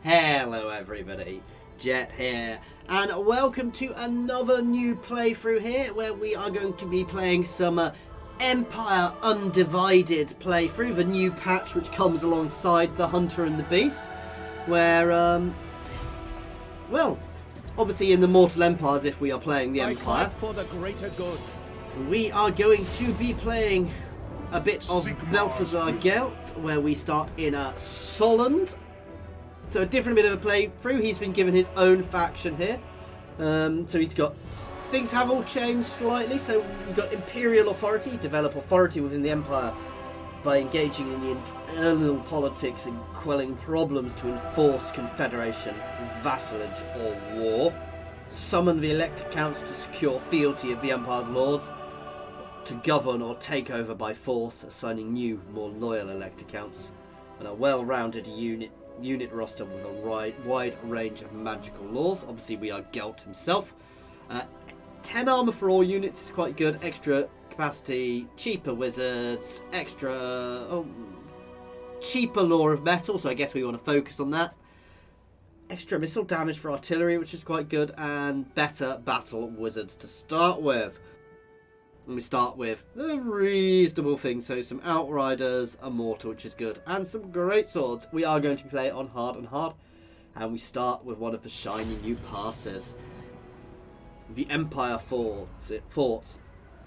Hello everybody, Jet here, and welcome to another new playthrough here where we are going to be playing some Empire Undivided playthrough, the new patch which comes alongside the Hunter and the Beast, where, well, obviously in the Mortal Empires, if we are playing the Empire, for the greater good. We are going to be playing a bit of Balthasar Gelt, where we start in Solland. So a different bit of a playthrough. He's been given his own faction here. So he's got... Things have all changed slightly. So we've got Imperial authority. Develop authority within the Empire by engaging in the internal politics and quelling problems to enforce confederation, vassalage or war. Summon the elected counts to secure fealty of the Empire's lords. To govern or take over by force, assigning new, more loyal elected counts. And a well-rounded unit roster with a wide range of magical laws. Obviously we are Gelt himself. 10 armor for all units is quite good. Extra capacity, cheaper wizards, cheaper law of metal, so I guess we want to focus on that. Extra missile damage for artillery, which is quite good, and better battle wizards to start with. And we start with the reasonable things, so some Outriders, a Mortar, which is good, and some great swords. We are going to play on hard and hard, and we start with one of the shiny new passes. The Empire forts.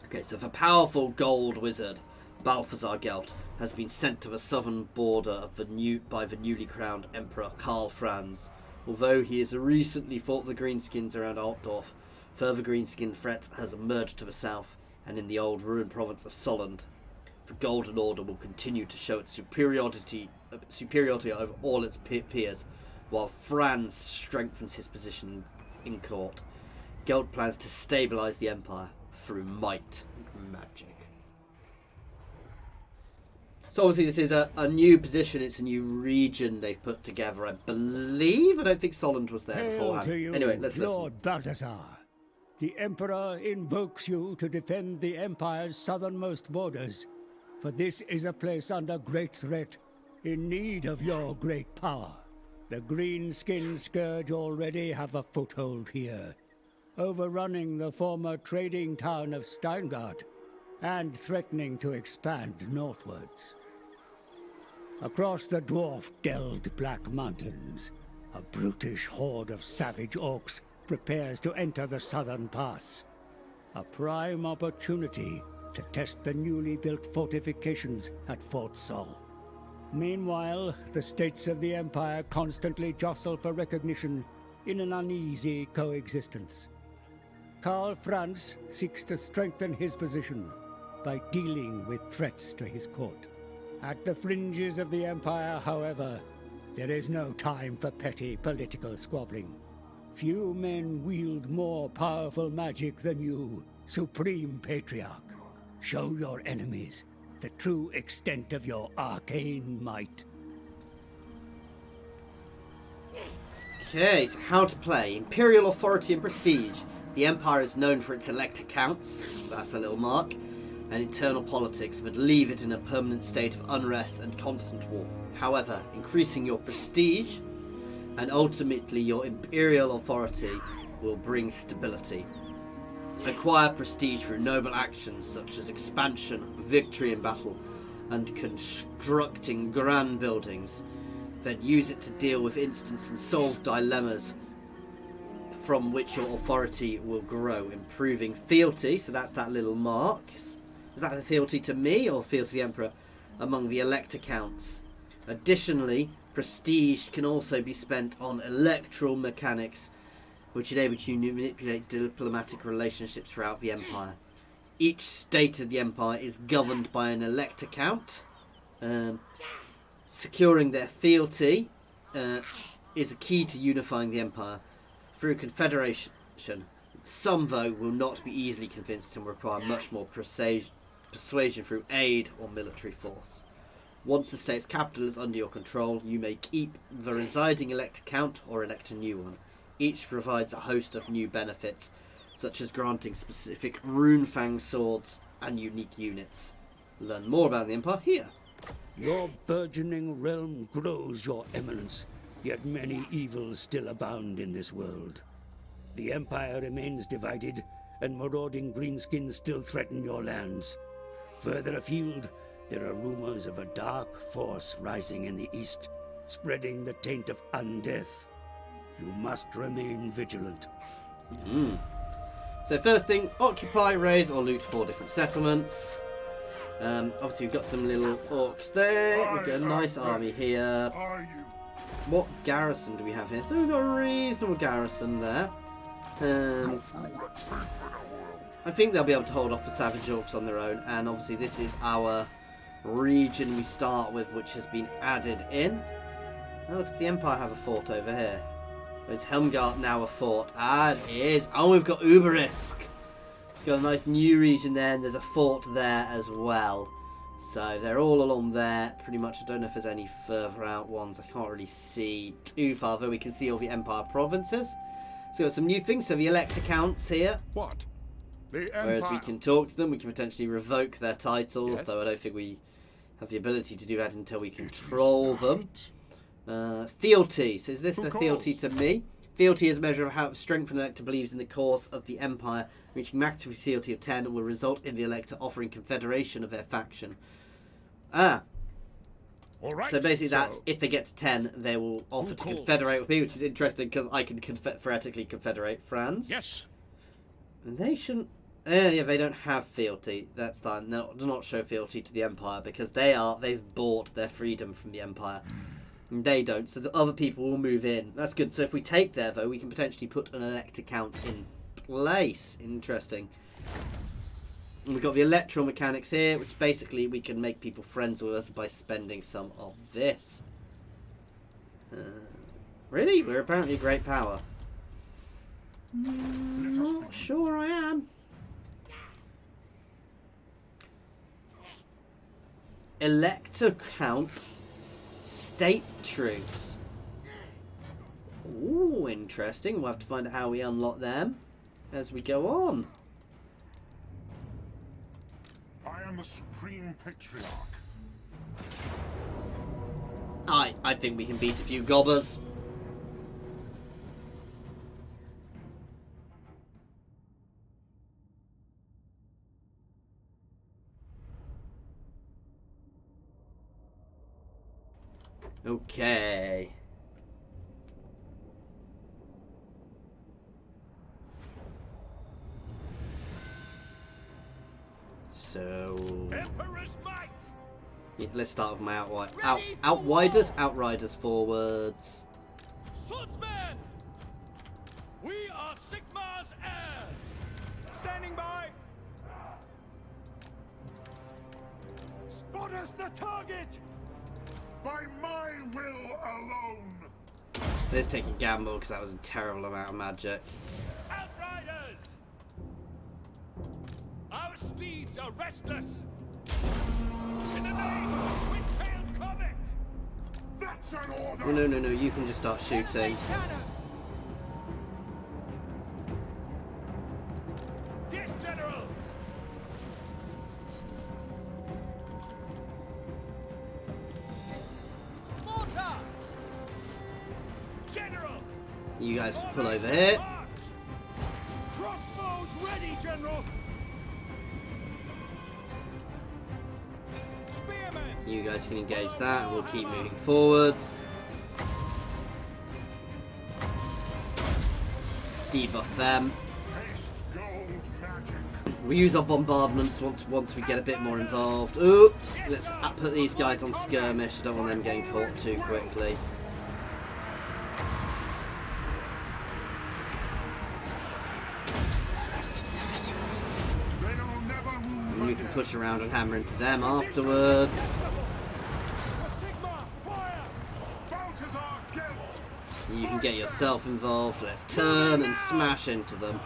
Okay, so the powerful gold wizard, Balthasar Gelt, has been sent to the southern border of by the newly crowned Emperor Karl Franz. Although he has recently fought the Greenskins around Altdorf, further Greenskin threat has emerged to the south. And in the old ruined province of Solland, the Golden Order will continue to show its superiority over all its peers, while Franz strengthens his position in court. Gelt plans to stabilise the Empire through might and magic. So obviously this is a new position, it's a new region they've put together, I believe. I don't think Solland was there beforehand. Anyway, let's listen. Lord Balthasar. The Emperor invokes you to defend the Empire's southernmost borders, for this is a place under great threat, in need of your great power. The Greenskin scourge already have a foothold here, overrunning the former trading town of Steingart, and threatening to expand northwards. Across the dwarf-delved Black Mountains, a brutish horde of savage orcs prepares to enter the southern pass. A prime opportunity to test the newly built fortifications at Fort Sol. Meanwhile, the states of the Empire constantly jostle for recognition in an uneasy coexistence. Karl Franz seeks to strengthen his position by dealing with threats to his court. At the fringes of the Empire, however, there is no time for petty political squabbling. Few men wield more powerful magic than you, Supreme Patriarch. Show your enemies the true extent of your arcane might. Okay, so how to play. Imperial authority and prestige. The Empire is known for its elected counts, so that's a little mark, and internal politics that leave it in a permanent state of unrest and constant war. However, increasing your prestige and ultimately your Imperial authority will bring stability. Acquire prestige through noble actions such as expansion, victory in battle, and constructing grand buildings. Then use it to deal with instants and solve dilemmas from which your authority will grow. Improving fealty, so that's that little mark. Is that the fealty to me or fealty to the Emperor? Among the elector counts. Additionally, prestige can also be spent on electoral mechanics, which enables you to manipulate diplomatic relationships throughout the Empire. Each state of the Empire is governed by an elector count. Securing their fealty is a key to unifying the Empire through confederation. Some, though, will not be easily convinced and require much more persuasion through aid or military force. Once the state's capital is under your control, you may keep the residing elector count or elect a new one. Each provides a host of new benefits, such as granting specific runefang swords and unique units. Learn more about the Empire here. Your burgeoning realm grows, Your Eminence. Yet many evils still abound in this world. The Empire remains divided, and marauding Greenskins still threaten your lands. Further afield, there are rumors of a dark force rising in the east, spreading the taint of undeath. You must remain vigilant. So first thing, occupy, raise, or loot 4 different settlements. Obviously we've got some little orcs there. We've got a nice army here. What garrison do we have here? So we've got a reasonable garrison there. I think they'll be able to hold off the savage orcs on their own. And obviously this is our region we start with, which has been added in. Oh, does the Empire have a fort over here? Is Helmgart now a fort? Ah, it is. Oh, we've got Uberisk. It's got a nice new region there, and there's a fort there as well. So they're all along there, pretty much. I don't know if there's any further out ones. I can't really see too far, though we can see all the Empire provinces. So we've got some new things. So the elector counts here. What? The Empire. Whereas we can talk to them, we can potentially revoke their titles, Yes. though I don't think we have the ability to do that until we control them. Fealty. So is this the fealty to me? Fealty is a measure of how strength an elector believes in the cause of the Empire. Reaching maximum fealty of 10 will result in the elector offering confederation of their faction. Ah. All right. So basically that's, if they get to 10, they will offer to confederate with me, which is interesting because I can theoretically confederate France. Yes. And they shouldn't... yeah, they don't have fealty. That's fine. No, do not show fealty to the Empire because they've bought their freedom from the Empire. And they don't, so the other people will move in. That's good. So if we take there, though, we can potentially put an elector count in place. Interesting. And we've got the electoral mechanics here, which basically we can make people friends with us by spending some of this. Really? We're apparently a great power. Not sure I am. Elector count state troops. Ooh, interesting. We'll have to find out how we unlock them as we go on. I am the Supreme Patriarch. I think we can beat a few gobbers. Okay. So Emperor's might. yeah, let's start with my outriders forwards. Swordsmen! We are Sigmar's heirs! Standing by! Spot us the target! By my will alone. Let's take a gamble because that was a terrible amount of magic. Outriders! Our steeds are restless! In the name of the twin-tailed comet! That's an order. Oh, no, you can just start shooting. Yes, General! Mortar! General! You guys can pull over here. March! Crossbows ready, General! Spearmen! You guys can engage that and we'll keep moving forwards. Debuff them. Haste gold magic. We use our bombardments once we get a bit more involved. Ooh, let's put these guys on skirmish. I don't want them getting caught too quickly. They'll never move. And we can push around and hammer into them afterwards. Sigmar, fire! Balthasar Gelt. You can get yourself involved. Let's turn and smash into them.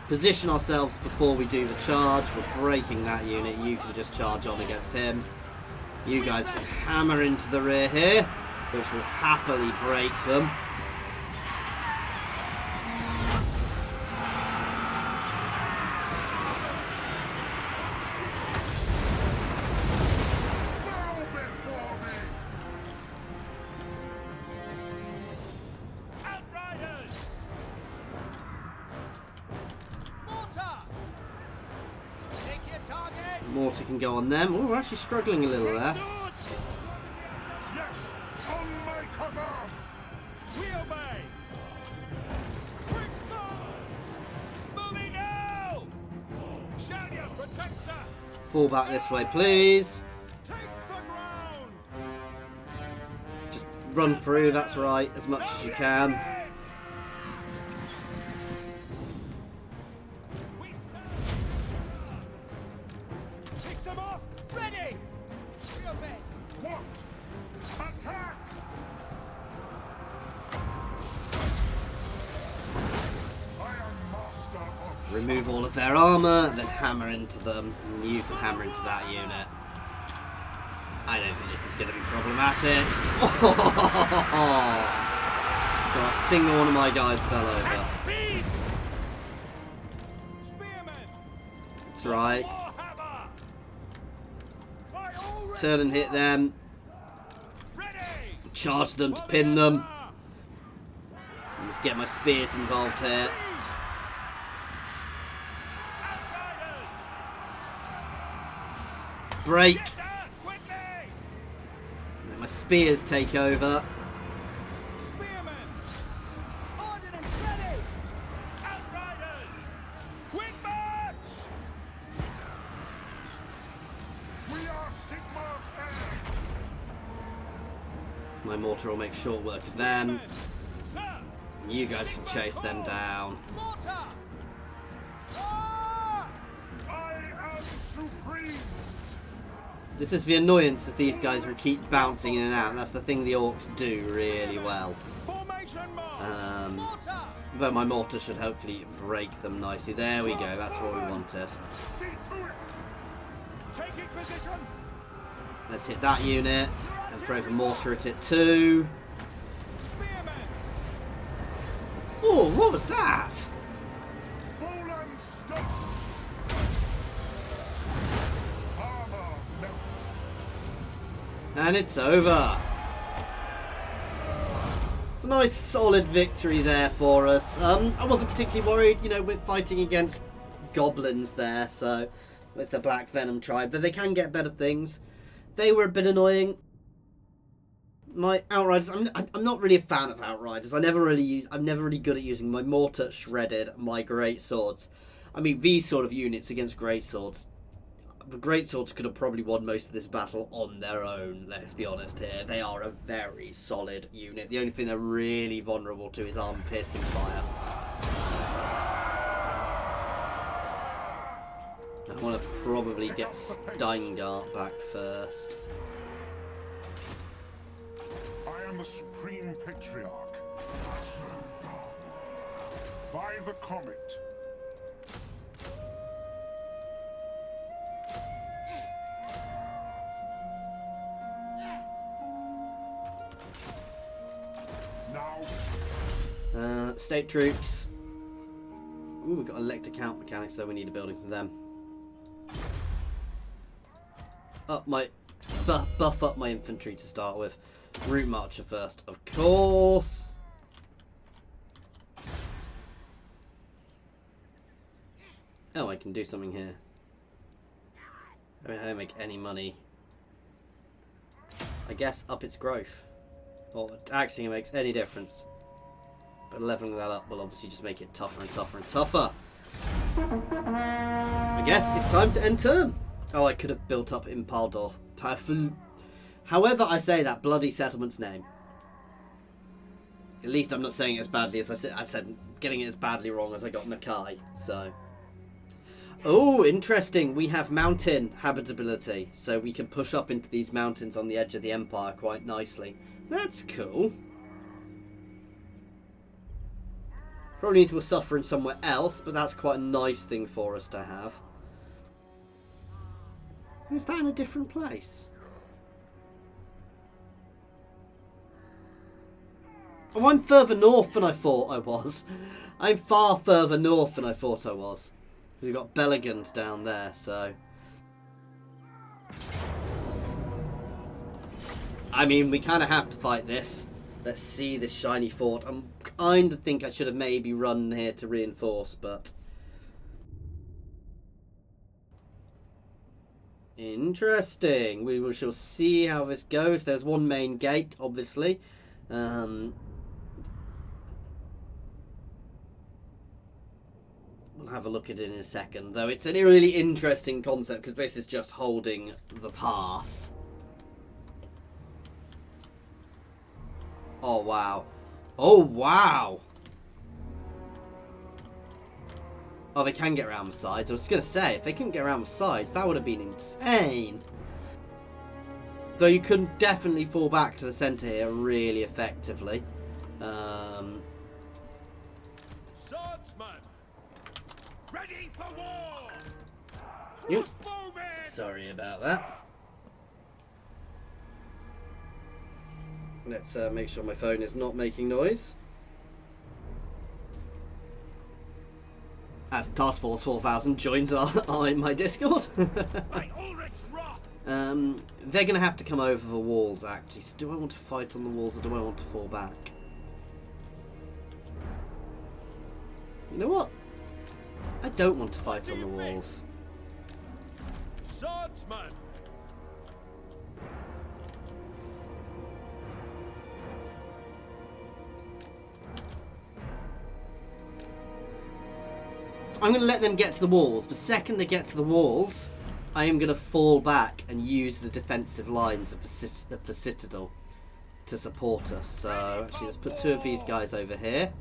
Position ourselves before we do the charge. We're breaking that unit. You can just charge on against him. You guys can hammer into the rear here, which will happily break them. Bow before me. Mortar can go on them. Oh, we're actually struggling a little there. Swords! Yes, on my command. We obey! Quick march! Moving now! Shalia protects us! Fall back this way, please. Take the ground! Just run through, that's right, as much as you can. We pick them off! Ready! We obey! What? Attack! I am master of Remove all of their armour, then hammer into them. And you can hammer into that unit. I don't think this is going to be problematic. Not a single one of my guys fell over. Speed! Spearmen! That's right. Warhammer! By all Turn and hit them. ready! Charge them to pin them. Let's get my spears involved here. Outriders! Break. Yes, sir! Quickly! Let my spears take over. Spearmen! Ordnance ready! Outriders! Quick march! We are Sigmar's heirs. My mortar will make short work of them. Sir! You guys can chase them down. Mortar! Ah! I am supreme. This is the annoyance of these guys will keep bouncing in and out. That's the thing the orcs do really well. Formation march! Mortar! But my mortar should hopefully break them nicely. There we go, that's what we wanted. See to it. Taking position! Let's hit that unit and throw the mortar at it too. Spearmen! Oh, what was that? Fallen star. Armor melts. And it's over. It's a nice solid victory there for us. I wasn't particularly worried, you know, we're fighting against goblins there, so with the Black Venom tribe, but they can get better things. They were a bit annoying. My Outriders, I'm not really a fan of Outriders. I'm never really good at using my mortar shredded, my great swords. I mean, these sort of units against great swords, the great swords could have probably won most of this battle on their own, let's be honest here. They are a very solid unit. The only thing they're really vulnerable to is armor-piercing fire. I want to probably get Steingart back first. I am the supreme patriarch. By the comet. Now, State troops. Ooh, we've got electric count mechanics, though we need a building from them. Buff up my infantry to start with. Route marcher first, of course. Oh, I can do something here. I mean, I don't make any money. I guess up its growth. Or taxing it makes any difference. But leveling that up will obviously just make it tougher and tougher and tougher. I guess it's time to end turn. Oh, I could have built up Impaldor. However I say that bloody settlement's name. At least I'm not saying it as badly as I said getting it as badly wrong as I got Nakai, so. Oh, interesting. We have mountain habitability, so we can push up into these mountains on the edge of the Empire quite nicely. That's cool. Probably means we're suffering somewhere else, but that's quite a nice thing for us to have. Is that in a different place? Oh, I'm further north than I thought I was. I'm far further north than I thought I was. Because we've got Belligand down there, so. I mean, we kind of have to fight this. Let's see this shiny fort. I'm kind of think I should have maybe run here to reinforce, but. Interesting. We shall see how this goes. There's one main gate, obviously. We'll have a look at it in a second. Though it's a really interesting concept because this is just holding the pass. Oh, wow. Oh, wow. Oh, they can get around the sides. I was going to say, if they couldn't get around the sides, that would have been insane. Though you can definitely fall back to the centre here really effectively. Swordsman, ready for war. Yep. Crossbowmen. Sorry about that. Let's make sure my phone is not making noise. As Task Force 4000 joins my Discord. By Ulrich's wrath. They're going to have to come over the walls, actually. So do I want to fight on the walls or do I want to fall back? You know what? I don't want to fight on the walls. Swordsman. I'm going to let them get to the walls. The second they get to the walls, I am going to fall back and use the defensive lines of the citadel to support us. So actually, let's put two of these guys over here.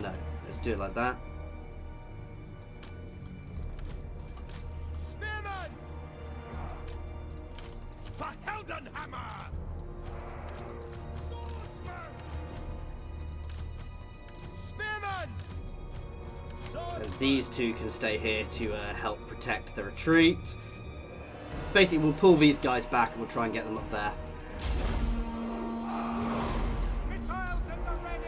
No, let's do it like that. Spearman. For Heldenhammer. Swordsman. Spearman. And these two can stay here to help protect the retreat. Basically, we'll pull these guys back and we'll try and get them up there. Missiles at the ready.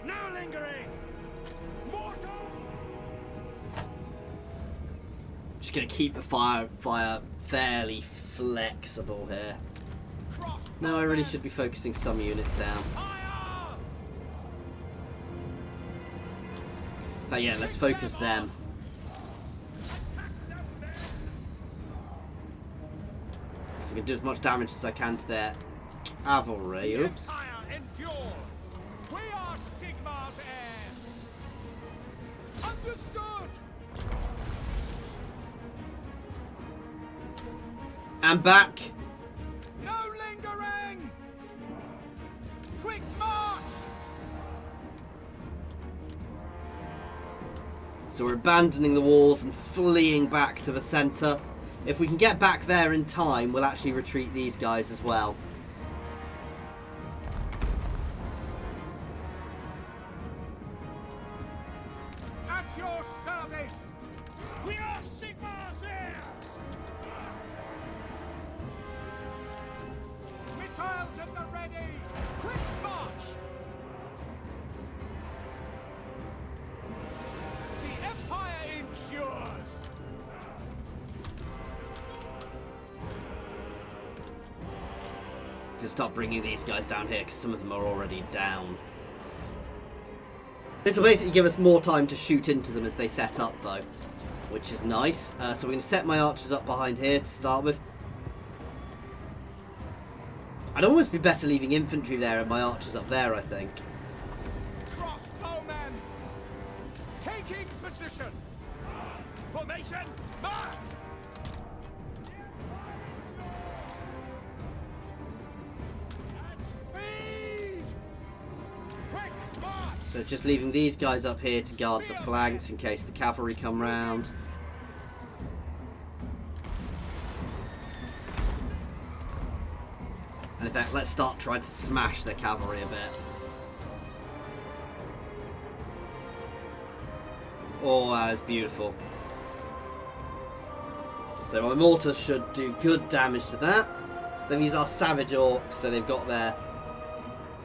No lingering. Mortal. Just going to keep the fire fairly flexible here. No, I really should be focusing some units down. Fire. But yeah, let's focus them. So I can do as much damage as I can to their cavalry. Oops. Empire endures. We are Sigmar's heirs. Understood. And back. No lingering. Quick march. So we're abandoning the walls and fleeing back to the centre. If we can get back there in time, we'll actually retreat these guys as well. At your service. We are Sigmar's heirs. Missiles at the ready. Quick march. The Empire endures. Just start bringing these guys down here because some of them are already down. This will basically give us more time to shoot into them as they set up though, which is nice. So we're going to set my archers up behind here to start with. I'd almost be better leaving infantry there and my archers up there, I think. Crossbowmen. Taking position. Formation. March. At speed. Quick march. So just leaving these guys up here to guard the flanks in case the cavalry come round. And in fact, let's start trying to smash the cavalry a bit. Oh, that is beautiful. So my mortars should do good damage to that. Then these are savage orcs, so they've got their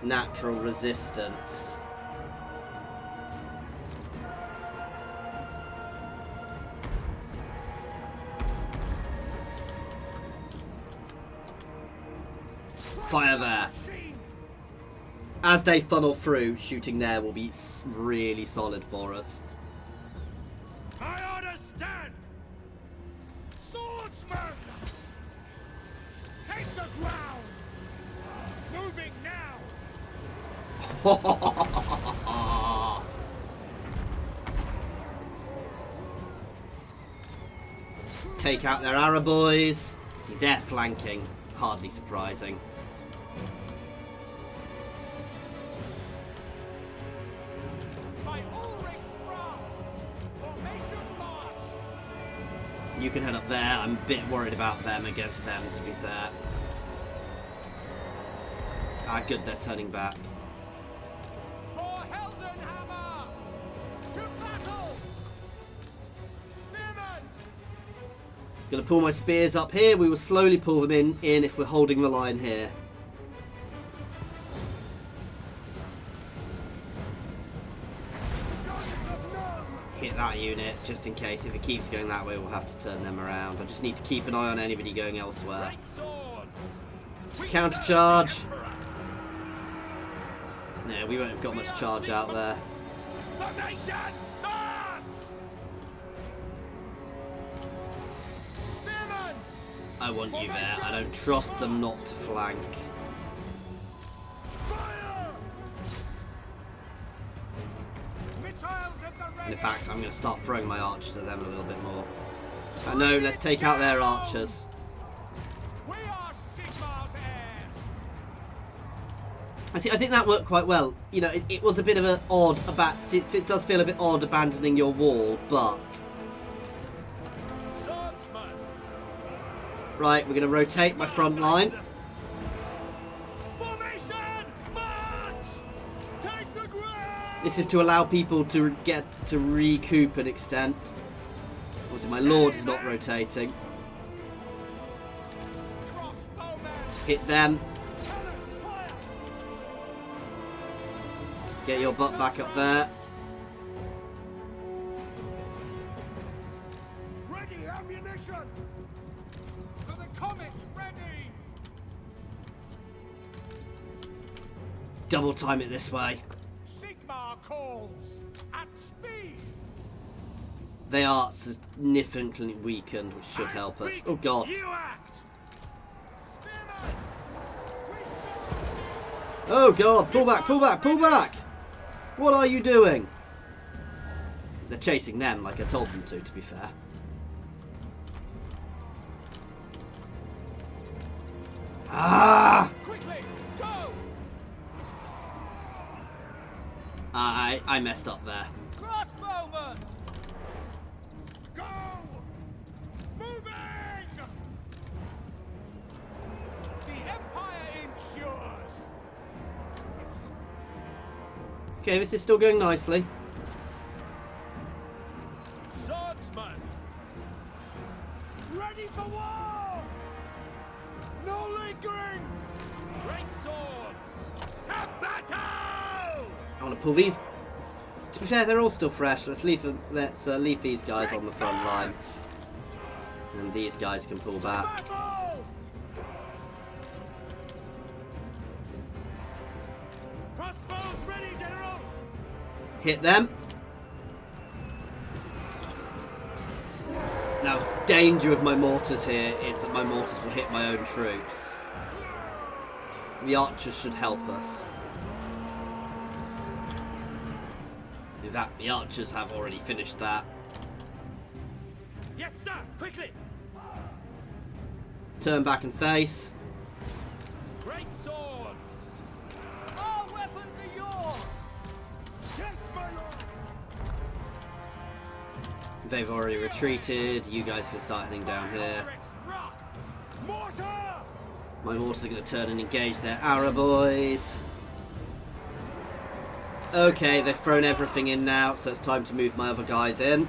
natural resistance. Fire there. As they funnel through, shooting there will be really solid for us. My orders stand! Swordsman! Take the ground! Moving now! Take out their Arrow boys. See, they're flanking. Hardly surprising. By Ulrich's wrath! Formation march! You can head up there. I'm a bit worried about them against them, to be fair. Ah, good, they're turning back. For Heldenhammer! To battle! Spearmen! Gonna pull my spears up here. We will slowly pull them in if we're holding the line here. Hit that unit, just in case. If it keeps going that way, we'll have to turn them around. I just need to keep an eye on anybody going elsewhere. Great swords! We Counter serve charge. the Emperor! No, we won't have got much charge out there. Formation march! Spearmen! I want you there. I don't trust them not to flank. Fire! Missiles at the ready! And in fact, I'm going to start throwing my archers at them a little bit more. No, let's take out their archers. We are Sigmar's heirs! I think that worked quite well. You know, it was a bit of an odd it does feel a bit odd abandoning your wall, but Swordsman! right, we're going to rotate my front line. Formation march! Take the ground! This is to allow people to get to recoup an extent. Obviously, my lord is not rotating. Crossbowmen! Hit them. Cannons fire! Get your butt back up there. Ready ammunition! For the comet, ready! Double time it this way. Sigmar calls! At speed! They are significantly weakened, which should help us. Oh god. You act! Spearmen! Oh god, pull back, pull back, pull back! What are you doing? They're chasing them like I told them to be fair. Ah! Quickly, go! I messed up there. Crossbowmen! Go! Moving! The Empire ensures! Okay, this is still going nicely. Swordsman! Ready for war! No lingering! Great swords! To battle! I want to pull these. To be fair, they're all still fresh. Let's leave these guys on the front line, and these guys can pull back. Battle! Crossbows ready, General! Hit them. Now, danger of my mortars here is that my mortars will hit my own troops. The archers should help us. In fact, the archers have already finished that. Yes, sir! Quickly! Turn back and face. Great swords! Our weapons are yours! Yes, my lord! They've already retreated. You guys can start heading down here. Mortar! My mortars are going to turn and engage their Arrow boys. Okay, they've thrown everything in now, so it's time to move my other guys in.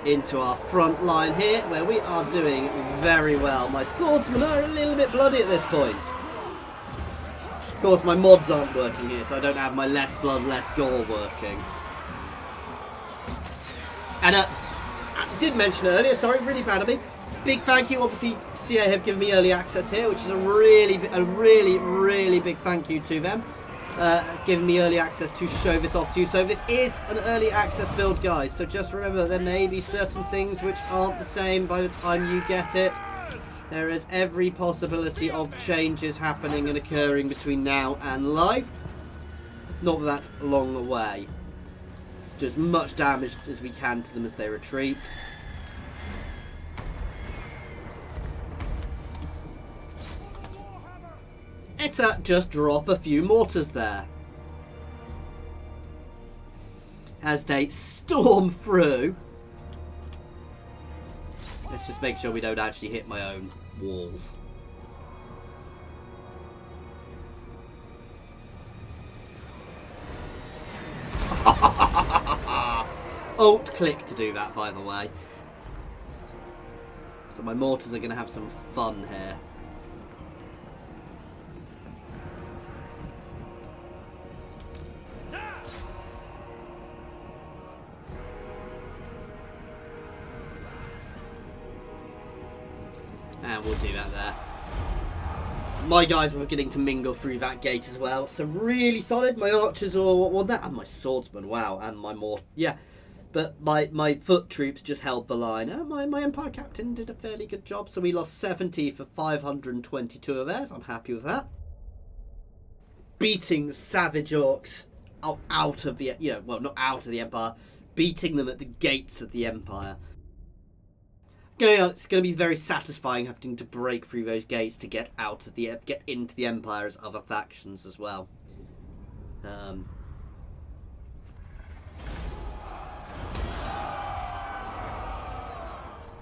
Into our front line here, where we are doing very well. My swordsmen are a little bit bloody at this point. Of course, my mods aren't working here, so I don't have my less blood, less gore working. And I did mention earlier, sorry, really bad of me. Big thank you, obviously, FCA have given me early access here, which is a really big thank you to them. Giving me early access to show this off to you. So this is an early access build, guys. So just remember, there may be certain things which aren't the same by the time you get it. There is every possibility of changes happening and occurring between now and live. Not that that's long away. Do as much damage as we can to them as they retreat. It's just drop a few mortars there. As they storm through. Let's just make sure we don't actually hit my own walls. Alt click to do that, by the way. So my mortars are going to have some fun here. And we'll do that there. My guys were beginning to mingle through that gate as well. So really solid. My archers all won that. And my swordsmen, wow. And my yeah. But my foot troops just held the line. My Empire captain did a fairly good job. So we lost 70 for 522 of theirs. I'm happy with that. Beating the savage orcs out of the, well, not out of the Empire. Beating them at the gates of the Empire. It's going to be very satisfying having to break through those gates to get into the Empire as other factions as well.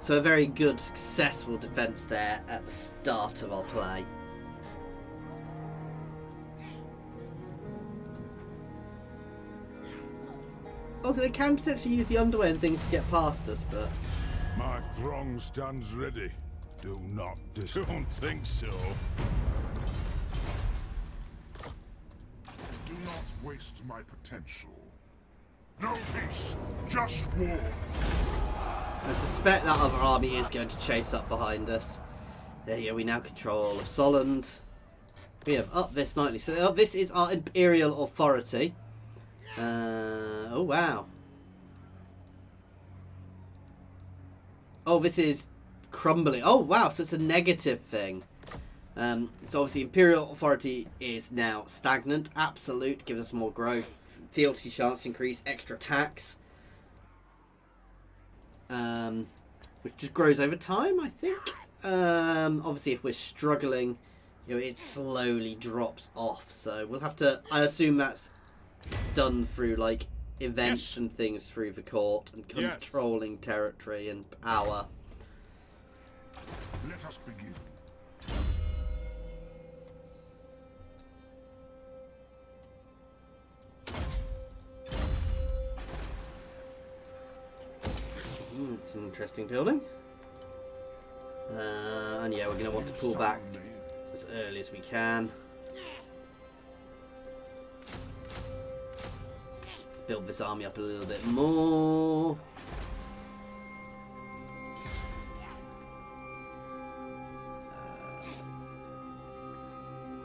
So a very good, successful defence there at the start of our play. Also, they can potentially use the underway and things to get past us, but... My throng stands ready. Do not don't think so. Do not waste my potential. No peace, just war. I suspect that other army is going to chase up behind us. There you go, we now control all of Solland. We have up this nightly. So this is our Imperial authority. Oh wow. Oh, this is crumbling. Oh, wow. So it's a negative thing. So obviously Imperial authority is now stagnant. Absolute. Gives us more growth. Fealty chance increase. Extra tax. Which just grows over time, I think. Obviously, if we're struggling, it slowly drops off. So we'll have to... I assume that's done through, like... events and things through the court and controlling territory and power. Let us begin. It's an interesting building. And yeah, we're going to want to pull back as early as we can. Build this army up a little bit more.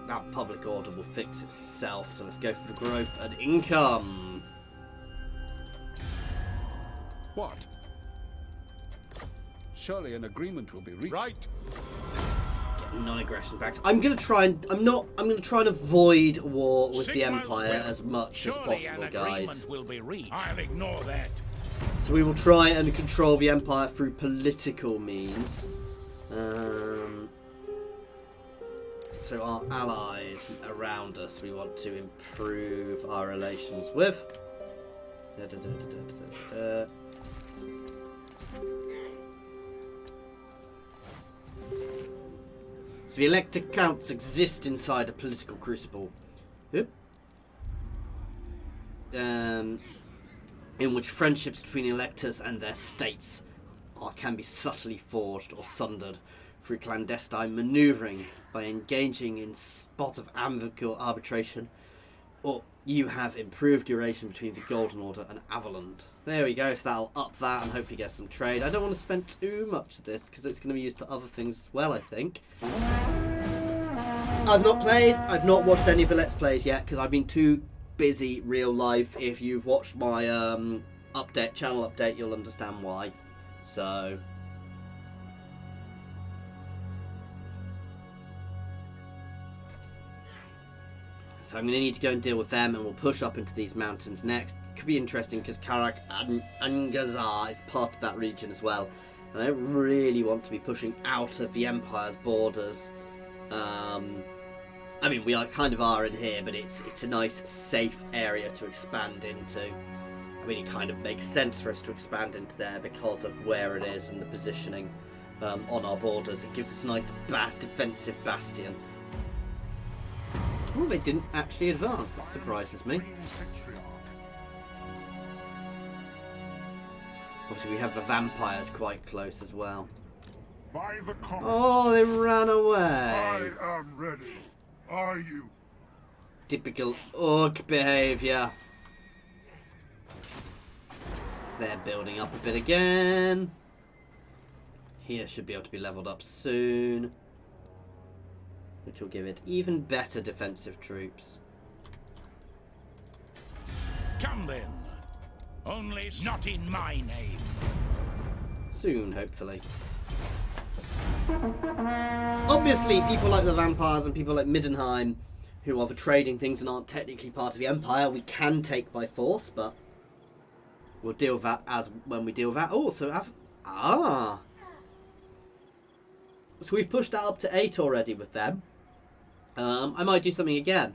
That public order will fix itself, so let's go for the growth and income. What? Surely an agreement will be reached. Right. Get non-aggression pacts. I'm gonna try and avoid war with the Empire as much as possible, guys. Will be reached. I'll ignore that. So we will try and control the Empire through political means. So our allies around us, we want to improve our relations with. So the elected counts exist inside a political crucible. In which friendships between electors and their states can be subtly forged or sundered through clandestine manoeuvring by engaging in spot of amicable arbitration Or you have improved your relation between the Golden Order and Averland. There we go, so that'll up that and hopefully get some trade. I don't want to spend too much of this because it's going to be used for other things as well, I think. I've not played, I've not watched any of the Let's Plays yet because I've been too busy real life. If you've watched my channel update, you'll understand why. So I'm going to need to go and deal with them, and we'll push up into these mountains next. Could be interesting because Karak and Angazar is part of that region as well. And I don't really want to be pushing out of the Empire's borders. I mean, we kind of are in here, but it's a nice, safe area to expand into. I mean, it kind of makes sense for us to expand into there because of where it is and the positioning on our borders. It gives us a nice defensive bastion. Oh, they didn't actually advance. That surprises me. Obviously, we have the vampires quite close as well. By the Oh, they ran away. I am ready. Are you? Typical orc behaviour. They're building up a bit again. Here should be able to be leveled up soon, which will give it even better defensive troops. Come then. Only not in my name. Soon, hopefully. Obviously, people like the vampires and people like Middenheim, who are for trading things and aren't technically part of the Empire, we can take by force, but we'll deal with that as when we deal with that. Oh, so so we've pushed that up to 8 already with them. I might do something again,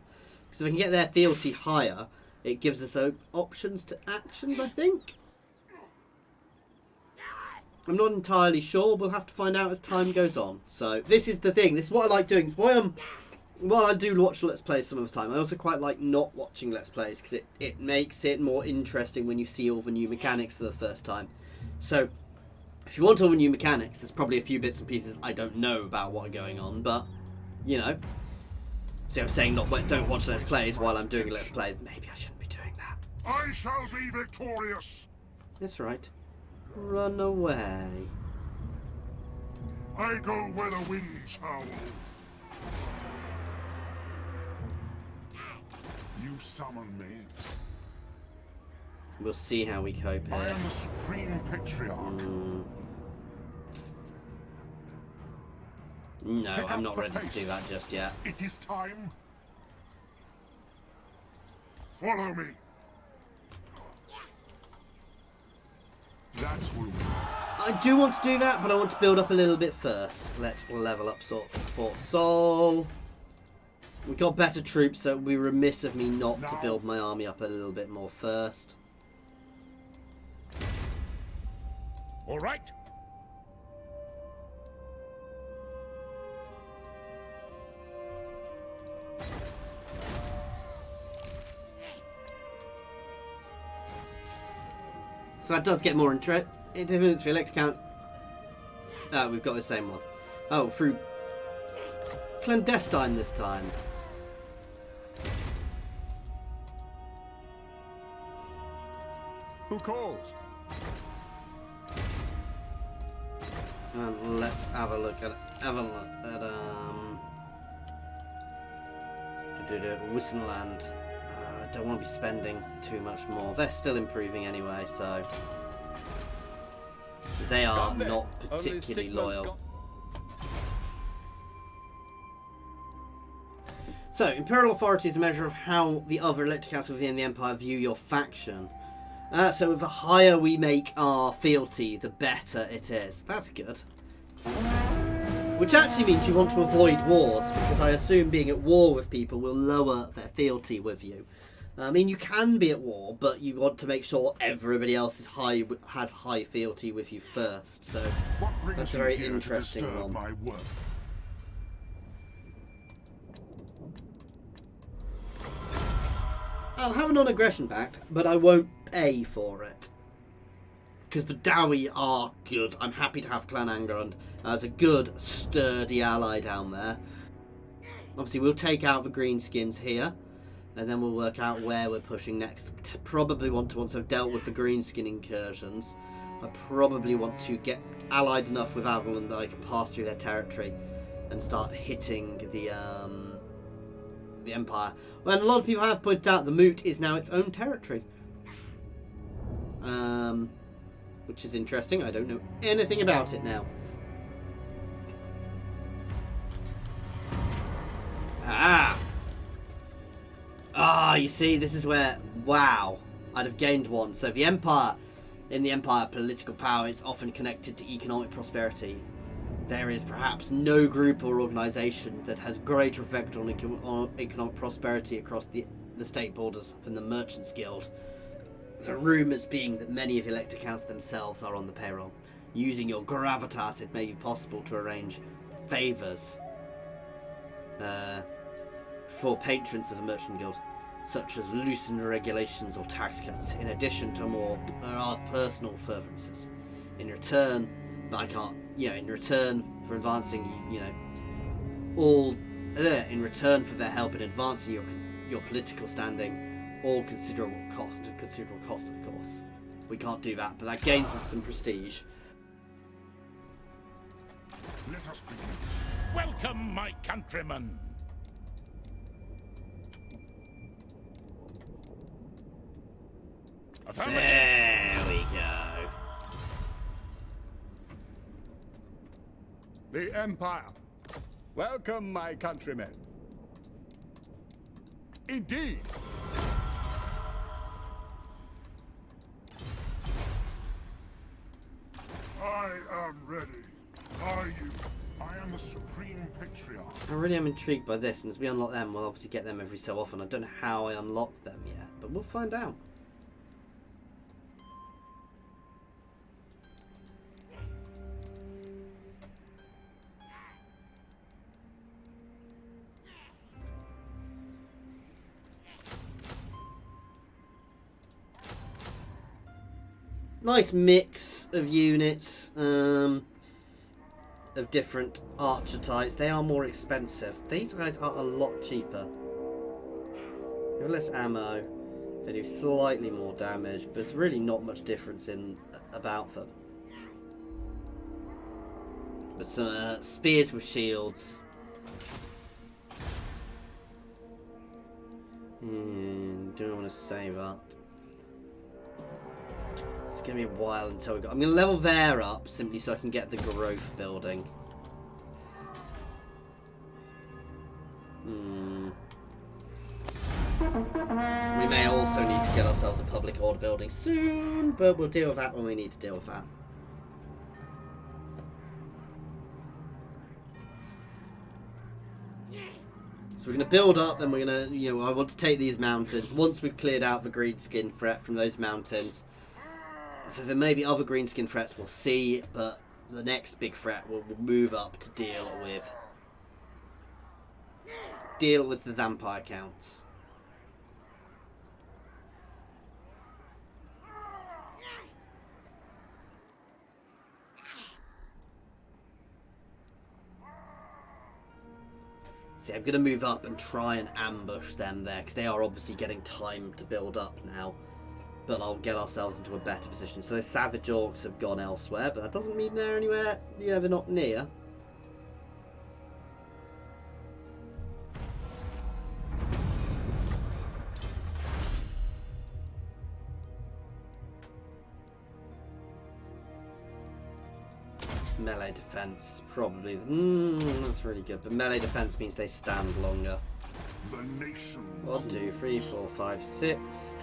because if I can get their fealty higher, it gives us options to actions, I think. I'm not entirely sure. We'll have to find out as time goes on. So this is the thing. This is what I like doing. It's why while I do watch Let's Plays some of the time, I also quite like not watching Let's Plays because it makes it more interesting when you see all the new mechanics for the first time. So if you want all the new mechanics, there's probably a few bits and pieces I don't know about what are going on, but you know. See, I'm saying don't watch Let's Plays while I'm doing Let's Plays. Maybe I shouldn't be doing that. I shall be victorious. That's right. Run away. I go where the winds howl. You summon me. We'll see how we cope I here. am the supreme patriarch. No, Pick I'm up not the ready to pace. do that just yet. It is time. Follow me. That's what I do want to do that, but I want to build up a little bit first. Let's level up Fort Sol. We've got better troops, so it would be remiss of me not to build my army up a little bit more first. All right. So that does get more interest. Influence for elect count. Oh, we've got the same one. Oh, through clandestine this time. Who calls? And let's have a look at Wissenland. I don't want to be spending too much more. They're still improving anyway, so they are not particularly loyal. So, Imperial authority is a measure of how the other elected councils within the Empire view your faction. So the higher we make our fealty, the better it is. That's good. Which actually means you want to avoid wars, because I assume being at war with people will lower their fealty with you. I mean, you can be at war, but you want to make sure everybody else has high fealty with you first. So that's a very interesting one. My work? I'll have a non-aggression pact, but I won't pay for it. Because the Dowie are good. I'm happy to have Clan Angerland as a good, sturdy ally down there. Obviously, we'll take out the Greenskins here. And then we'll work out where we're pushing next. Probably want to, once I've dealt with the Greenskin incursions, I probably want to get allied enough with Avalon that I can pass through their territory and start hitting the Empire. Well, and a lot of people have pointed out the Moot is now its own territory. Which is interesting. I don't know anything about it now. You see, this is where, wow, I'd have gained one. So the Empire, in the Empire, political power is often connected to economic prosperity. There is perhaps no group or organisation that has greater effect on economic prosperity across the state borders than the Merchants Guild. The rumours being that many of the elector counts themselves are on the payroll. Using your gravitas, it may be possible to arrange favours for patrons of the Merchant Guild, such as loosened regulations or tax cuts, in addition to more personal furtherance. In return, but I can't, in return for advancing, in return for their help in advancing your political standing, all considerable cost, of course. We can't do that, but that gains us some prestige. Let us begin. Welcome, my countrymen. Affirmative. There we go. The Empire. Welcome, my countrymen. Indeed. I am ready. Are you? I am the Supreme Patriarch. I really am intrigued by this, and as we unlock them, we'll obviously get them every so often. I don't know how I unlocked them yet, but we'll find out. Nice mix of units, of different archer types. They are more expensive. These guys are a lot cheaper. They have less ammo. They do slightly more damage, but there's really not much difference about them. But some spears with shields. Do I want to save up? It's going to be a while until we got... I'm going to level there up simply so I can get the growth building. We may also need to get ourselves a public horde building soon, but we'll deal with that when we need to deal with that. So we're going to build up, then we're going to, I want to take these mountains. Once we've cleared out the greenskin threat from those mountains, if there may be other greenskin threats, we'll see, but the next big threat we'll move up to deal with the vampire counts. See, I'm going to move up and try and ambush them there, because they are obviously getting time to build up now. But I'll get ourselves into a better position. So the savage orcs have gone elsewhere, but that doesn't mean they're anywhere, they're not near. Melee defense, probably. That's really good. But melee defense means they stand longer. The nation. 1, 2, 3, 4, 5, 6.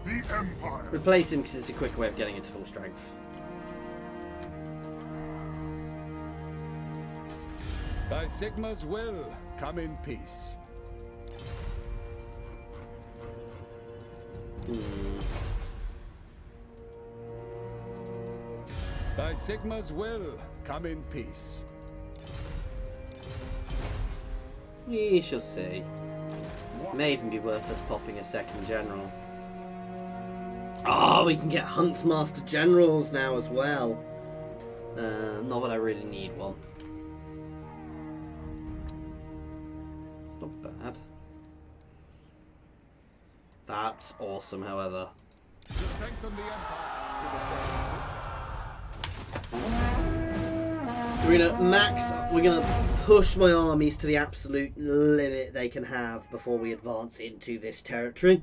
The Empire. Replace him because it's a quicker way of getting into full strength. By Sigma's will, come in peace. By Sigma's will, come in peace. We shall see. May even be worth us popping a second general. Ah! Oh, we can get Huntsmaster Generals now as well. Not that I really need one. It's not bad. That's awesome, however. To strengthen the Empire. So we're gonna push my armies to the absolute limit they can have before we advance into this territory.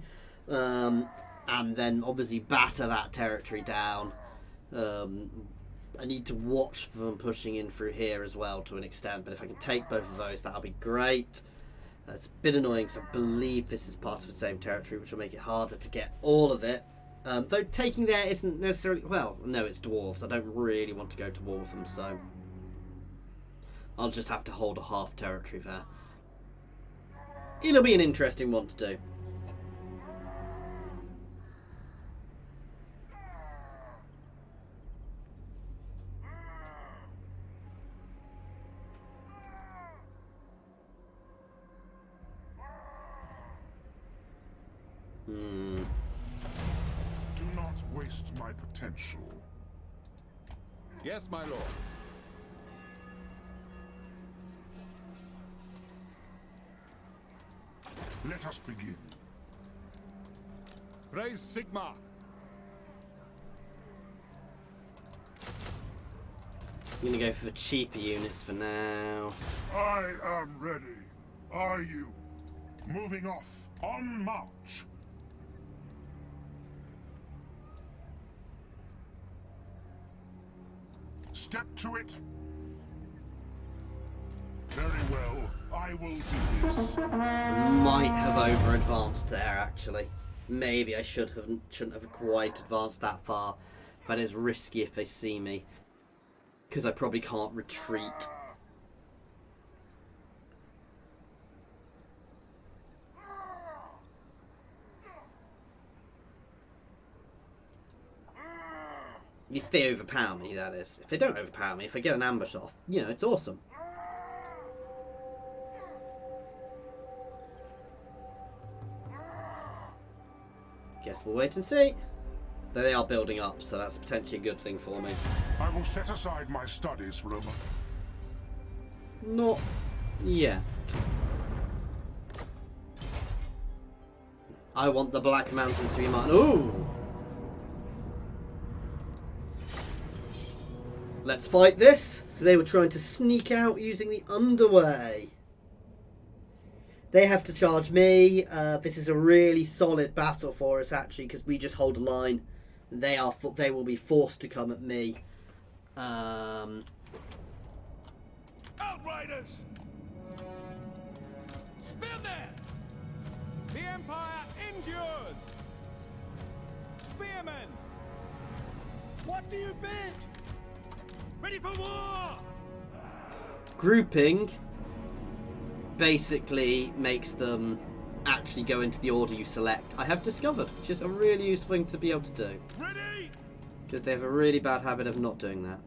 And then obviously batter that territory down. I need to watch for them pushing in through here as well to an extent, but if I can take both of those, that'll be great. It's a bit annoying because I believe this is part of the same territory, which will make it harder to get all of it. Though taking there isn't necessarily... Well, no, it's dwarves. I don't really want to go to war with them, so... I'll just have to hold a half territory there. It'll be an interesting one to do. Do not waste my potential. Yes, my lord. Let us begin. Praise Sigma. I'm gonna go for the cheaper units for now. I am ready. Are you? Moving off. On march. Step to it. Very well. I will do this. Might have over advanced there actually. Maybe I shouldn't have quite advanced that far. That is risky if they see me. Because I probably can't retreat. If they overpower me, that is. If they don't overpower me, if I get an ambush off, you know, it's awesome. Guess we'll wait and see. Though they are building up, so that's potentially a good thing for me. I will set aside my studies for a moment. Not yet. I want the Black Mountains to be mine. Ooh! Let's fight this. So they were trying to sneak out using the underway. They have to charge me. This is a really solid battle for us, actually, because we just hold a line. They will be forced to come at me. Outriders! Spearmen! The Empire endures! Spearmen! What do you bid? Ready for war! Grouping basically makes them actually go into the order you select. I have discovered, which is a really useful thing to be able to do. Ready! Because they have a really bad habit of not doing that.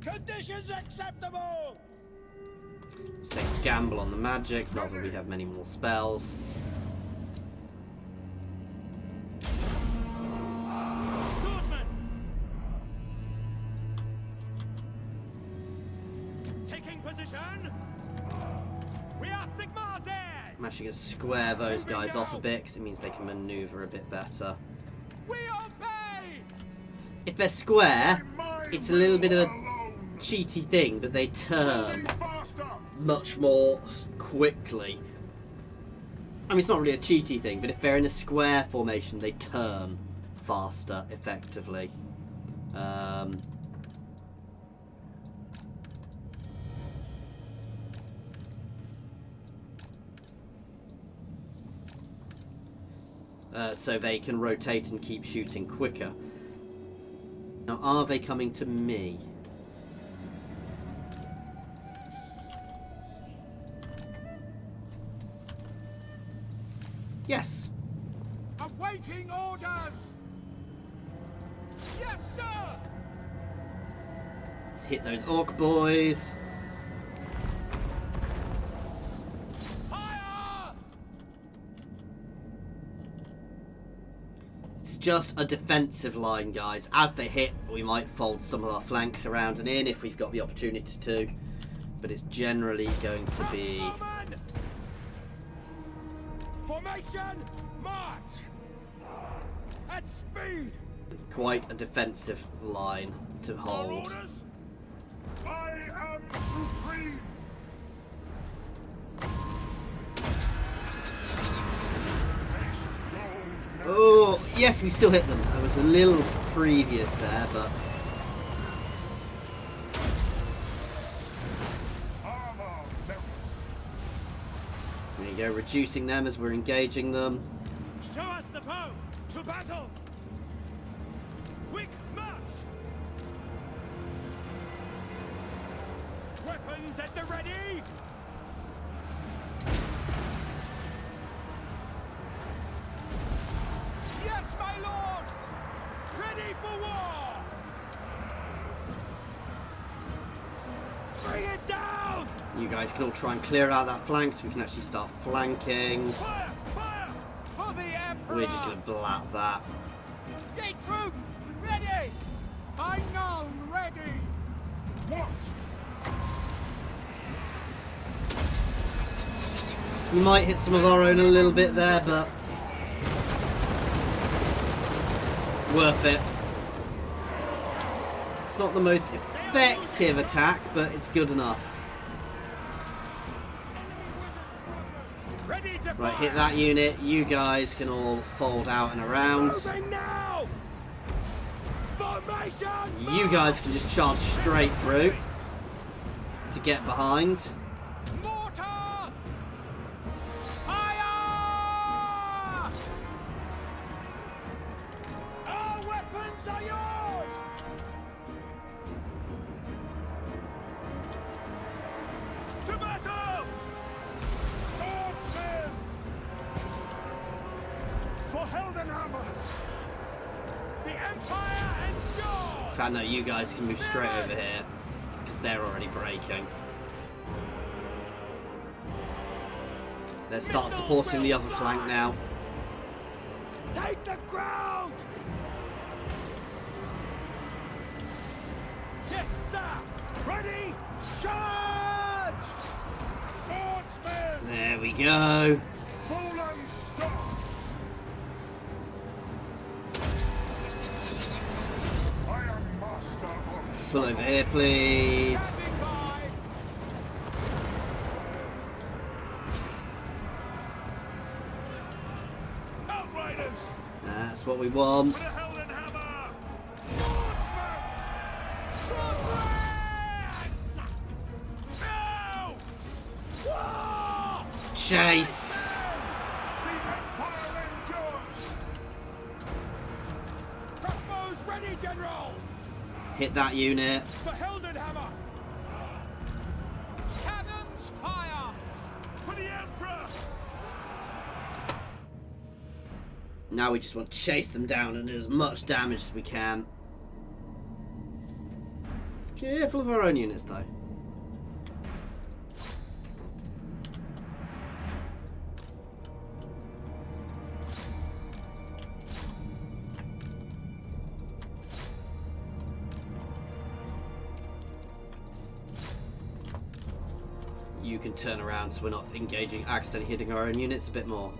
Conditions acceptable! Let's take a gamble on the magic, not that we have many more spells. Swordsman! Taking position! We are Sigmar's heirs! I'm actually going to square those guys off a bit, because it means they can maneuver a bit better. We obey! If they're square, it's a little bit of a cheaty thing, but they turn much more quickly. I mean, it's not really a cheaty thing, but if they're in a square formation, they turn faster, effectively. So they can rotate and keep shooting quicker. Now, are they coming to me? Yes. Awaiting orders! Yes, sir! Let's hit those orc boys. It's just a defensive line, guys. As they hit, we might fold some of our flanks around and in if we've got the opportunity to. But it's generally going to be... Formation, march! At speed! quite a defensive line to Our hold. orders? I am supreme! Haste gold now. Oh, yes, we still hit them. I was a little previous there, but... Armor melts. There you go, reducing them as we're engaging them. Show us the foe! To battle! Quick march! Weapons at the ready! Yes, my lord! Ready for war! Bring it down! You guys can all try and clear out that flank so we can actually start flanking. Fire! Fire! For the Emperor! We're just going to blap that. State troops! Ready! Unknown ready! What? We might hit some of our own a little bit there, but... worth it. It's not the most effective attack, but it's good enough. Ready to Right, fire! hit that unit. You guys can all fold out and around. Moving now! Formation! You guys can just charge straight through to get behind. Mortar! Fire! Our weapons are yours! To battle! Swordsman! For Heldenhammer! The Empire endures! In fact, no, you guys can move straight over here because they're already breaking. Let's start supporting the other flank now. Take the ground! Yes, sir! Ready? Charge! Swordsman! There we go. Fallen stop! I am master of Pull over here, please. Standing by! Outriders! That's what we want. For the Heldenhammer! Swordsman! Swordsman! Now! War! Chase. the Empire endures! Crossbows ready, General! Hit that unit. For Heldenhammer! Cannons fire! For the Emperor! Now we just want to chase them down and do as much damage as we can. Careful of our own units, though. You can turn around so we're not engaging, accidentally hitting our own units a bit more.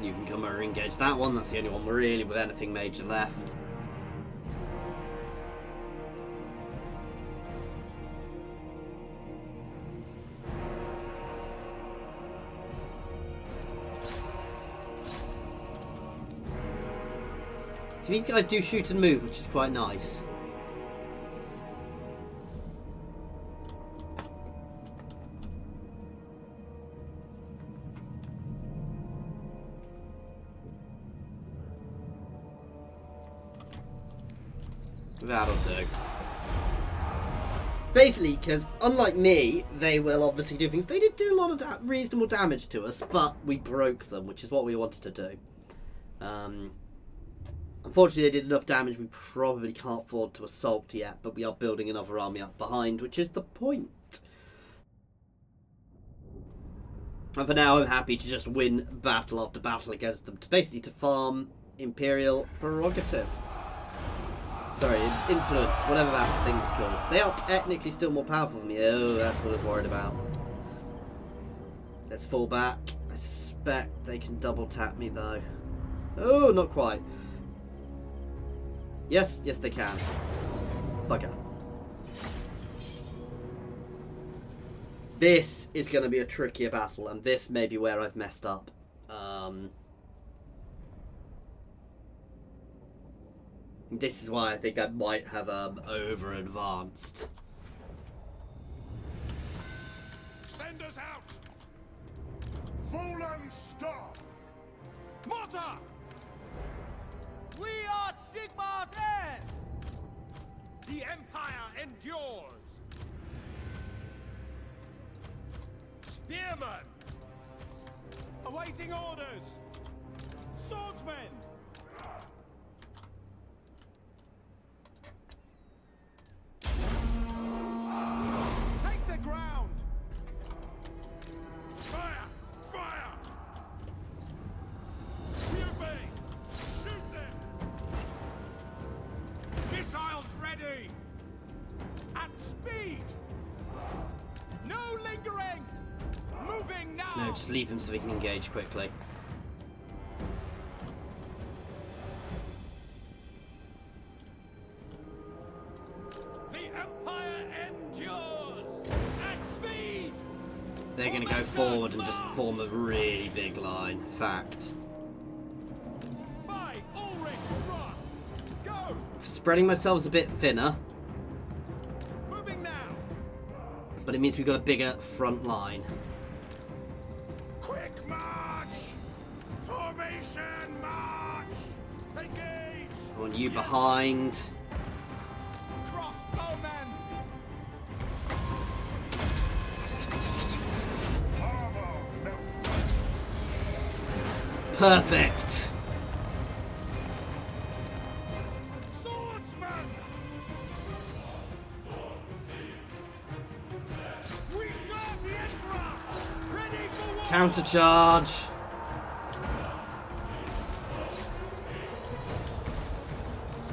You can come over and engage that one. That's the only one really with anything major left. So these guys do shoot and move, which is quite nice. That'll do. Basically, because unlike me, they will obviously do things. They did do a lot of reasonable damage to us, but we broke them, which is what we wanted to do. Unfortunately, they did enough damage we probably can't afford to assault yet, but we are building another army up behind, which is the point. And for now, I'm happy to just win battle after battle against them, to basically to farm Imperial prerogative. Sorry, influence, whatever that thing's called. They are technically still more powerful than me. Oh, that's what I was worried about. Let's fall back. I suspect they can double tap me though. Oh, not quite. Yes, yes they can. Bugger. This is going to be a trickier battle, and this may be where I've messed up. This is why I think I might have over-advanced. Send us out! Solland, stop! Mortar! We are Sigmar's heirs! The Empire endures! Spearmen! Awaiting orders! Swordsmen! Take the ground! Fire! Fire! We obey! Shoot them! Missiles ready! At speed! No lingering! Moving now! No, just leave them so we can engage quickly. The Empire endures! At speed! They're going to go forward and just form a really big line. Fact. By Ulrich's run! Go! Spreading myself a bit thinner, Moving now! but it means we've got a bigger front line. Quick march! Formation march! Engage! I want you behind. Crossbowmen! Armor melt! Perfect. Swordsman! We serve the Emperor! Ready for war! Countercharge.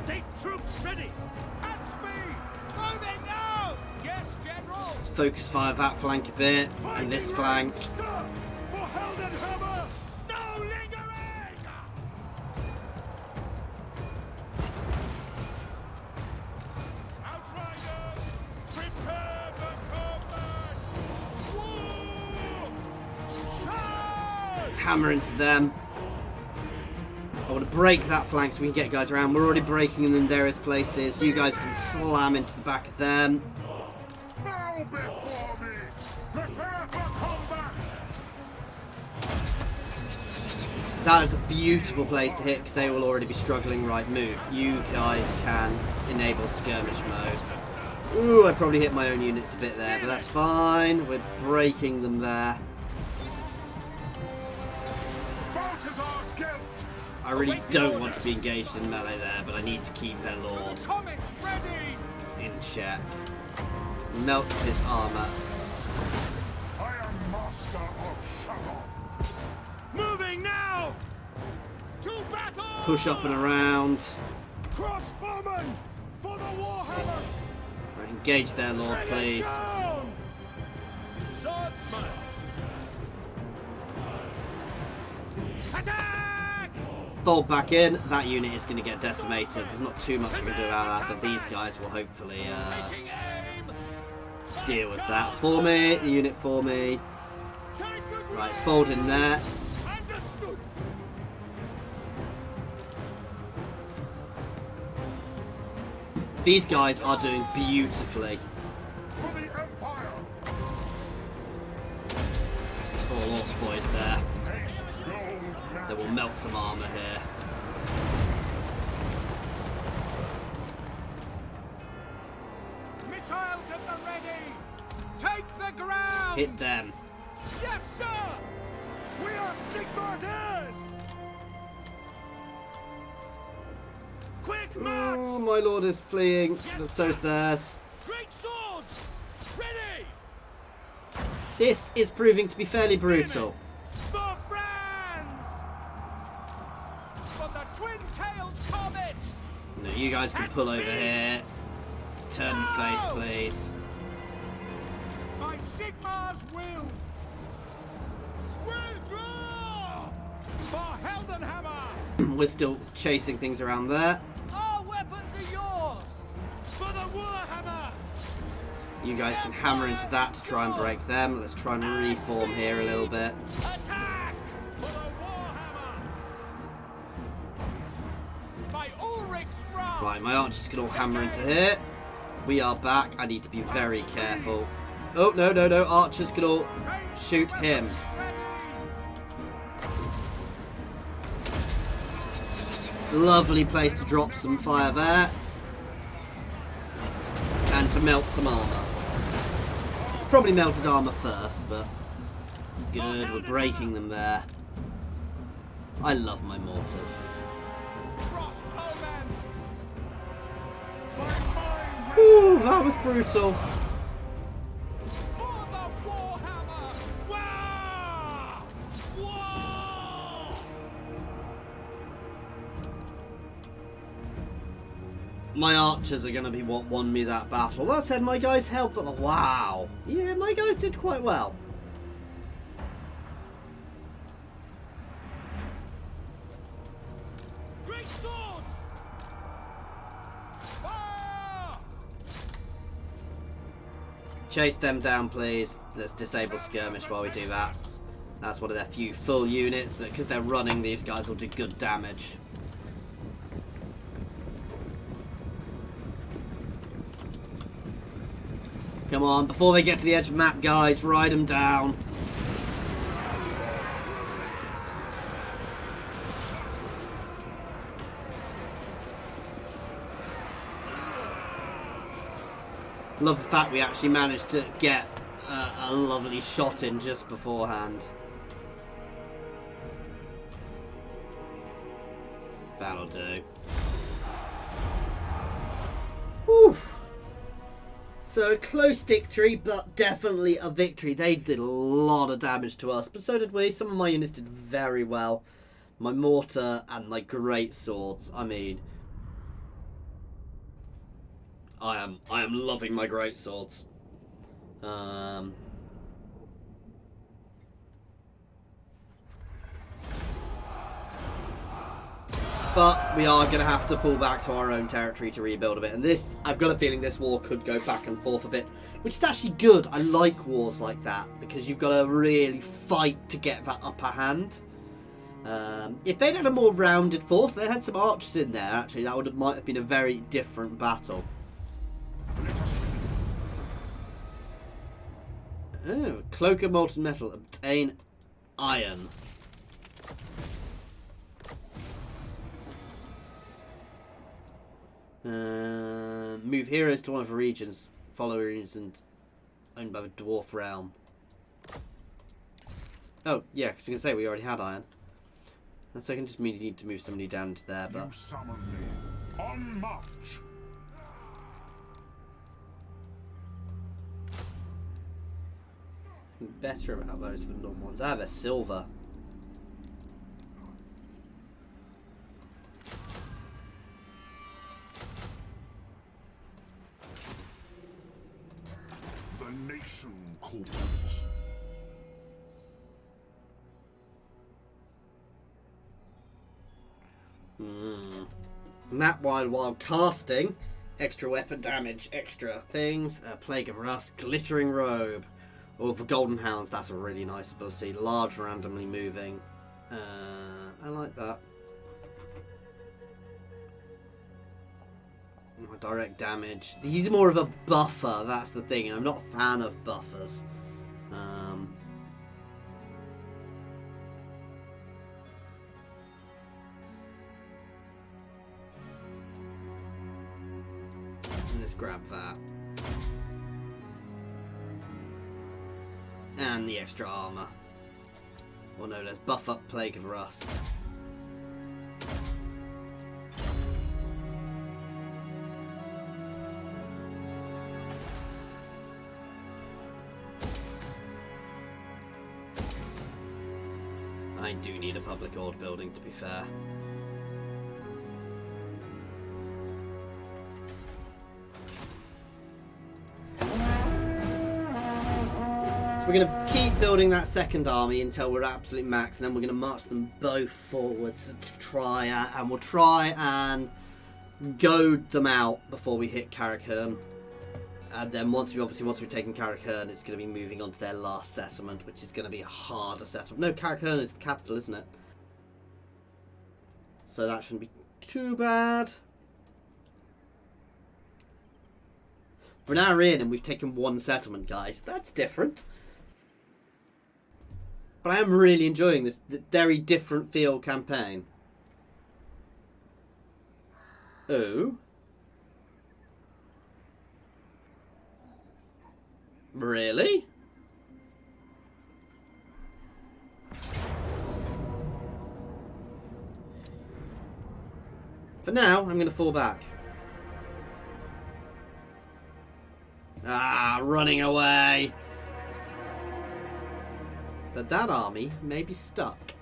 State troops ready! At speed! Moving now! Yes, General! Let's focus fire that flank a bit, and this flank. Sir! For Heldenhammer! No lingering! Outriders! Prepare for combat! War! Charge! Hammer into them. I want to break that flank so we can get guys around. We're already breaking them in various places. You guys can slam into the back of them. Bow before me! Prepare for combat! That is a beautiful place to hit because they will already be struggling. Right move. You guys can enable skirmish mode. Ooh, I probably hit my own units a bit there, but that's fine. We're breaking them there. Balthasar Gelt! I really don't want to be engaged in melee there, but I need to keep their lord Comets ready! in check. Melt his armor. I am master of Shadow! Moving now! To battle! Push up and around. Crossbowmen! For the Warhammer! Right, engage their lord, please. Down! Swordsman! Attack! Fold back in. That unit is going to get decimated. There's not too much I can do about that, but these guys will hopefully Taking aim! deal with that for me. The unit for me. Take the Right, fold in there. Understood! These guys are doing beautifully. For the Empire! It's all off, boys there. Haste gold They magic! will melt some armor here. Missiles at the ready! Take the ground! Hit them. Yes, sir! We are Sigmar's heirs! Quick march! Oh, my lord is fleeing. But so's theirs. Great swords! Ready! This is proving to be fairly brutal. For France! For the twin-tailed comet! No, you guys can pull over here. Turn face, please. By Sigmar's will! Withdraw! For Heldenhammer! We're still chasing things around there. Our weapons are yours! For the Warhammer! You guys can hammer into that to try and break them. Let's try and reform here a little bit. Attack! For the Warhammer! By Ulrich's wrath! Right, my archers can all hammer into here. We are back. I need to be very careful. Oh, no, no, no. Archers can all shoot him. Lovely place to drop some fire there. And to melt some armour. Probably melted armour first, but it's good. We're breaking them there. I love my mortars. Ooh, that was brutal. For the Warhammer! Wah! Wah! My archers are going to be what won me that battle. That said, my guys helped. Wow. Yeah, my guys did quite well. Great swords! Fire! Chase them down, please. Let's disable skirmish while we do that. That's one of their few full units, but because they're running, these guys will do good damage. Come on, before they get to the edge of the map, guys, ride them down. Love the fact we actually managed to get a lovely shot in just beforehand. That'll do. Whew. So a close victory, but definitely a victory. They did a lot of damage to us, but so did we. Some of my units did very well. My mortar and my great swords. I mean, I am loving my great swords. But we are going to have to pull back to our own territory to rebuild a bit. And this, I've got a feeling this war could go back and forth a bit, which is actually good. I like wars like that because you've got to really fight to get that upper hand. If they'd had a more rounded force, they had some archers in there, actually, that might have been a very different battle. Oh, cloak of molten metal. Obtain iron. Move heroes to one of the regions. Follow regions owned by the dwarf realm. Oh, yeah, because I can say we already had iron. So I can just need to move somebody down to there, but... You summon me. On march. Better about those for normal ones. I have a silver. The nation calls. Map wide while casting. Extra weapon damage, extra things. Plague of Rust, Glittering Robe. Or for Golden Hounds, that's a really nice ability. Large, randomly moving. I like that. Direct damage. He's more of a buffer, that's the thing. I'm not a fan of buffers. Let's grab that. And the extra armor. Well, no, let's buff up Plague of Rust. I do need a public horde building, to be fair. We're going to keep building that second army until we're absolute max, and then we're going to march them both forwards to try and we'll try and goad them out before we hit Carrickherne. And then once we've taken Carrickherne, it's going to be moving on to their last settlement, which is going to be a harder settlement. No, Carrickherne is the capital, isn't it? So that shouldn't be too bad. We're now in and we've taken one settlement, guys. That's different. But I am really enjoying this very different feel campaign. Oh. Really? For now, I'm going to fall back. Ah, running away. But that army may be stuck.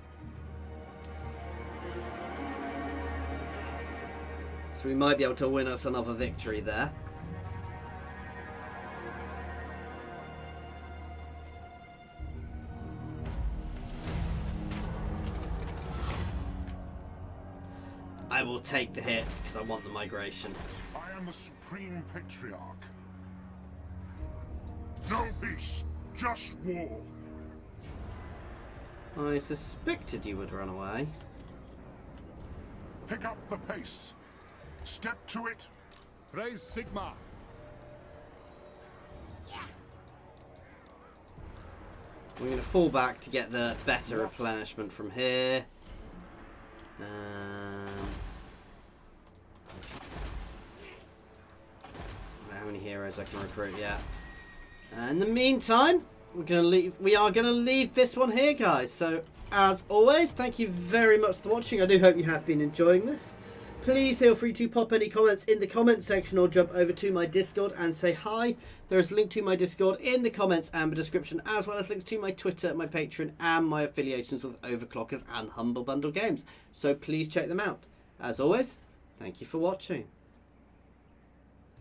So we might be able to win us another victory there. I will take the hit because I want the migration. I am the Supreme Patriarch. No peace, just war. I suspected you would run away. Pick up the pace. Step to it. Praise Sigma. We're going to fall back to get the better replenishment from here. How many heroes I can recruit yet? In the meantime, we are going to leave this one here, guys. So, as always, thank you very much for watching. I do hope you have been enjoying this. Please feel free to pop any comments in the comments section or jump over to my Discord and say hi. There is a link to my Discord in the comments and the description, as well as links to my Twitter, my Patreon, and my affiliations with Overclockers and Humble Bundle Games. So please check them out. As always, thank you for watching.